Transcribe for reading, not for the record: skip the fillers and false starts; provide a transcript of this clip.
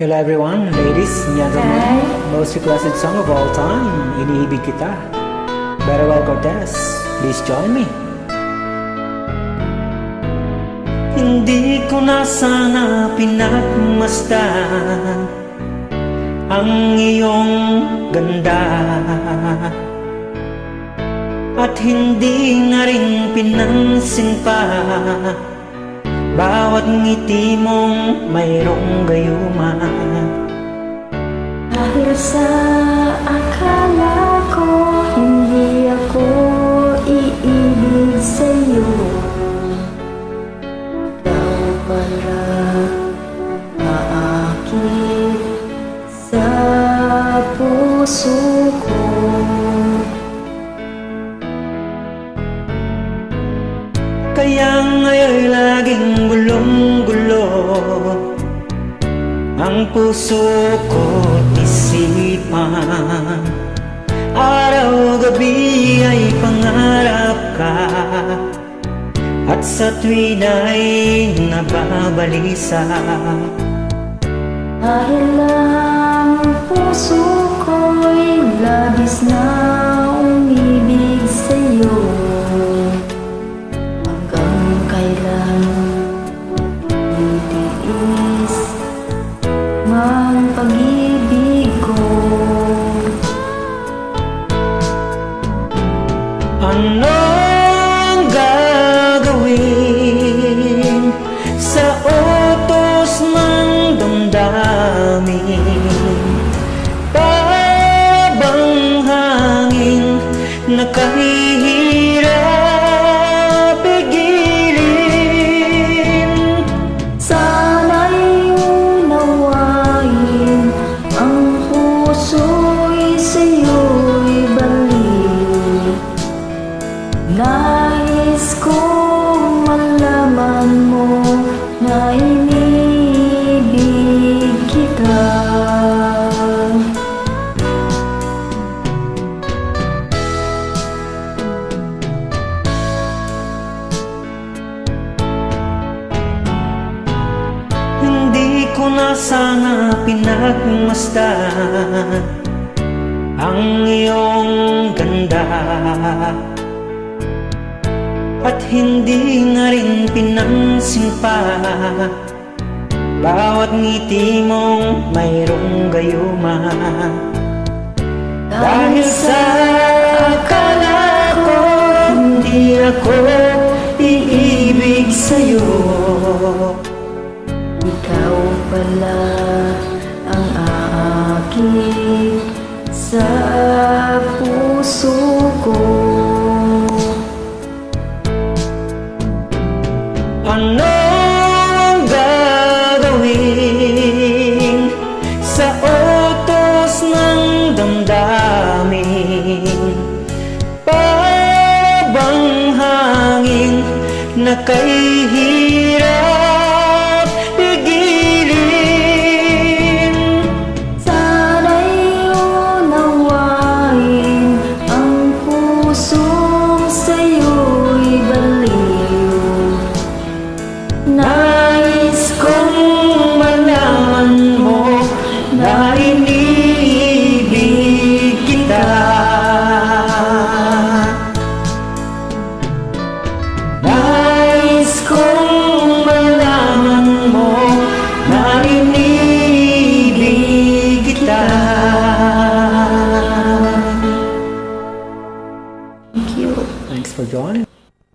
Hello everyone, ladies and gentlemen. Most requested song of all time, Iniibig Kita. Berawal Cortez, please join me. Hindi ko na sana pinagmasdan ang iyong ganda, at hindi na rin pinansin pa bawat ngiti mong mayroong gayuma. Dahil sa akala ko hindi ako iibig sa'yo, ikaw pala aakit sa puso ko. Kaya ngayon'y laging gulong-gulo ang puso ko't isipan. Araw-gabi ay pangarap ka, at sa tuwin ay nababalisa. Dahil ang puso ko'y labis na umibig sa'yo, ang pag-ibig ko. Anong gagawin sa utos ng damdamin? Parang hangin na kahihirap pigilin. Sana'y unawain ang puso'y sa'yo'y balik. Nais kong malaman mo na inibig kita. Hindi ko na sana pinagmasdan ang iyong ganda, at hindi na rin pinansin pa bawat ngiti mong mayroong gayuma. Dahil sa akala ko hindi ako iibig sa'yo, ikaw pala ang aakit sa puso ko. Anong gagawin sa utos ng damdamin? Parang hangin na kahihirap pigilin. Sana'y unawain ang pusong sa'yo'y baliw. Nais kong malaman mo na inibig kita. Nais kong malaman mo na inibig kita. Thank you. Thanks for joining.